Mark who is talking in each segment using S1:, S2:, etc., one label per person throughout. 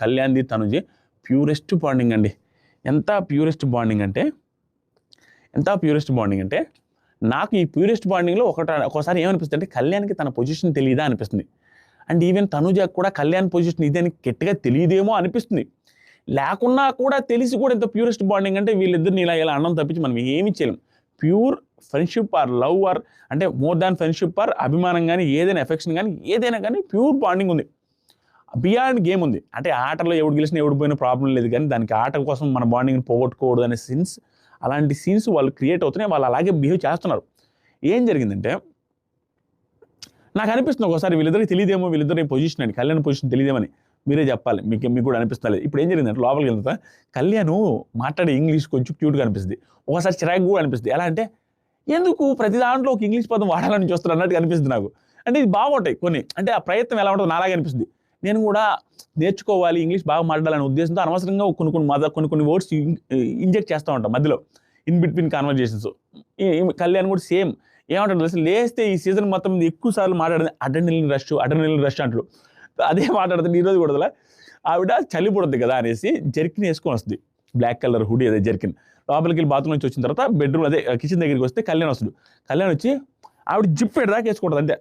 S1: కళ్యాణ్ది తనుజి purest bonding అండి. ఎంత purest bonding అంటే నాకు ఈ ప్యూరెస్ట్ బాండింగ్లో ఒకసారి ఏమనిపిస్తుంది అంటే కళ్యాణ్కి తన పొజిషన్ తెలియదా అనిపిస్తుంది. అండ్ ఈవెన్ తనుజకు కూడా కళ్యాణ్ పొజిషన్ ఇదే అని గట్టిగా తెలియదేమో అనిపిస్తుంది. లేకున్నా కూడా తెలిసి కూడా ఎంత ప్యూరెస్ట్ బాండింగ్ అంటే వీళ్ళిద్దరిని ఇలా అన్నం తప్పించి మనం ఏమి చేయలేం. Pure friendship are love or అంటే మోర్ దాన్ ఫ్రెండ్షిప్ ఆర్ అభిమానం కానీ ఏదైనా ఎఫెక్షన్ కానీ ఏదైనా కానీ ప్యూర్ బాండింగ్ ఉంది. బియాండ్ గేమ్ ఉంది. అంటే ఆటలో ఎవడు గెలిచినా ఎవడు పోయినా ప్రాబ్లం లేదు, కానీ దానికి ఆట కోసం మన బాండింగ్ని పోగొట్టుకోవద్దు అనే సీన్స్, అలాంటి సీన్స్ వాళ్ళు క్రియేట్ అవుతున్నాయి. వాళ్ళు అలాగే బిహేవ్ చేస్తున్నారు. ఏం జరిగిందంటే నాకు అనిపిస్తుంది ఒకసారి వీళ్ళిద్దరికి తెలియదేమో, వీళ్ళిద్దరు పొజిషన్ అని కళ్యాణ్ పొజిషన్ తెలియదేమని. మీరే చెప్పాలి, మీకు కూడా అనిపిస్తలేదు. ఇప్పుడు ఏం జరిగిందంటే లోపలికి వెళ్తా కళ్యాణ్ మాట్లాడే ఇంగ్లీష్ కొంచెం క్యూట్గా అనిపిస్తుంది, ఒకసారి చిరాకు కూడా అనిపిస్తుంది. ఎలా అంటే ఎందుకు ప్రతి దాంట్లో ఒక ఇంగ్లీష్ పదం వాడాలని చూస్తారు అన్నట్టు అనిపిస్తుంది నాకు. అంటే ఇది బాగుంటాయి కొన్ని, అంటే ఆ ప్రయత్నం ఎలా ఉంటుందో నాలాగే అనిపిస్తుంది. నేను కూడా నేర్చుకోవాలి, ఇంగ్లీష్ బాగా మాట్లాడాలనే ఉద్దేశంతో అనవసరంగా కొన్ని వర్డ్స్ ఇంజెక్ట్ చేస్తూ ఉంటాం మధ్యలో ఇన్ బిట్వీన్ కాన్వర్జేషన్స్. కళ్యాణ్ కూడా సేమ్ ఏమంటాడు అసలు లేస్తే ఈ సీజన్ మొత్తం ఎక్కువ సార్లు మాట్లాడింది అడ్రెనలిన్ రష్ అంటాడు. అదే మాట్లాడుతుంది ఈరోజు కూడా. ఆవిడ చలి పుడుతుంది కదా అనేసి జర్కిన్ వేసుకొని వస్తుంది, బ్లాక్ కలర్ హుడీ అదే జర్కిన్. లోపలికి వెళ్ళి బాత్రూమ్ నుంచి వచ్చిన తర్వాత బెడ్రూమ్ అదే కిచెన్ దగ్గరికి వస్తే కళ్యాణ్ వస్తుంది. కళ్యాణ్ వచ్చి ఆవిడ జిప్ ఎడదాకా వేసుకుంటుంది, అంతే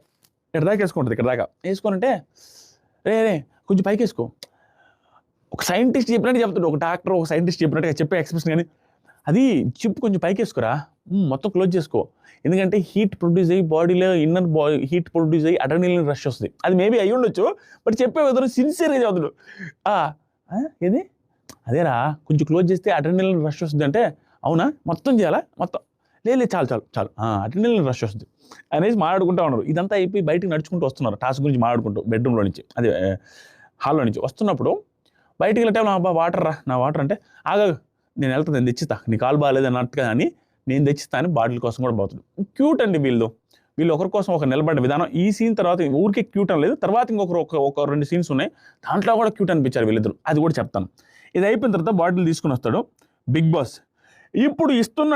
S1: ఎడదాకా వేసుకుంటుంది. ఇక్కడ దాకా వేసుకుంటే రే కొంచెం పైకి వేసుకో, ఒక సైంటిస్ట్ చెప్పినట్టు చెప్తాడు, ఒక డాక్టర్ ఒక సైంటిస్ట్ చెప్పినట్టుగా చెప్పే ఎక్స్ప్రెషన్. కానీ అది జిప్ కొంచెం పైకి వేసుకోరా, మొత్తం క్లోజ్ చేసుకో, ఎందుకంటే హీట్ ప్రొడ్యూస్ అయ్యి బాడీలో ఇన్నర్ హీట్ ప్రొడ్యూస్ అయ్యి అడ్రెనలిన్ రష్ వస్తుంది. అది మేబీ అయ్యి ఉండొచ్చు, బట్ చెప్పే విధానం సిన్సియర్గా చదువుతాడు. ఏది అదేరా కొంచెం క్లోజ్ చేస్తే అడ్రెనలిన్ రష్ వస్తుంది అంటే అవునా మొత్తం చేయాలా, మొత్తం లేదు చాలు అడ్రెనలిన్ రష్ వస్తుంది అనేసి మాట్లాడుకుంటూ ఉన్నారు. ఇదంతా అయిపోయి బయటికి నడుచుకుంటూ వస్తున్నారు, టాస్క్ గురించి మాట్లాడుకుంటూ బెడ్రూమ్లో నుంచి, అదే హాల్లో నుంచి వస్తున్నప్పుడు బయటికి వెళ్ళే టైంలో అబ్బా వాటర్ రా, నా వాటర్ అంటే ఆగా నేను వెళ్తాను, నేను తెచ్చిస్తా, నీ కాలు బాగాలేదు అన్నట్టుగా అని నేను తెచ్చిస్తాను బాటిల్ కోసం కూడా పోతుంది. క్యూట్ అండి వీళ్ళు ఒకరి కోసం ఒక నిలబడ్డ విధానం. ఈ సీన్ తర్వాత ఊరికే క్యూట్ అని లేదు, తర్వాత ఇంకొకరు ఒక 2 సీన్స్ ఉన్నాయి, దాంట్లో కూడా క్యూట్ అనిపించారు వీళ్ళిద్దరు, అది కూడా చెప్తాను. ఇది అయిపోయిన తర్వాత బాటిల్ తీసుకుని వస్తాడు బిగ్ బాస్. ఇప్పుడు ఇస్తున్న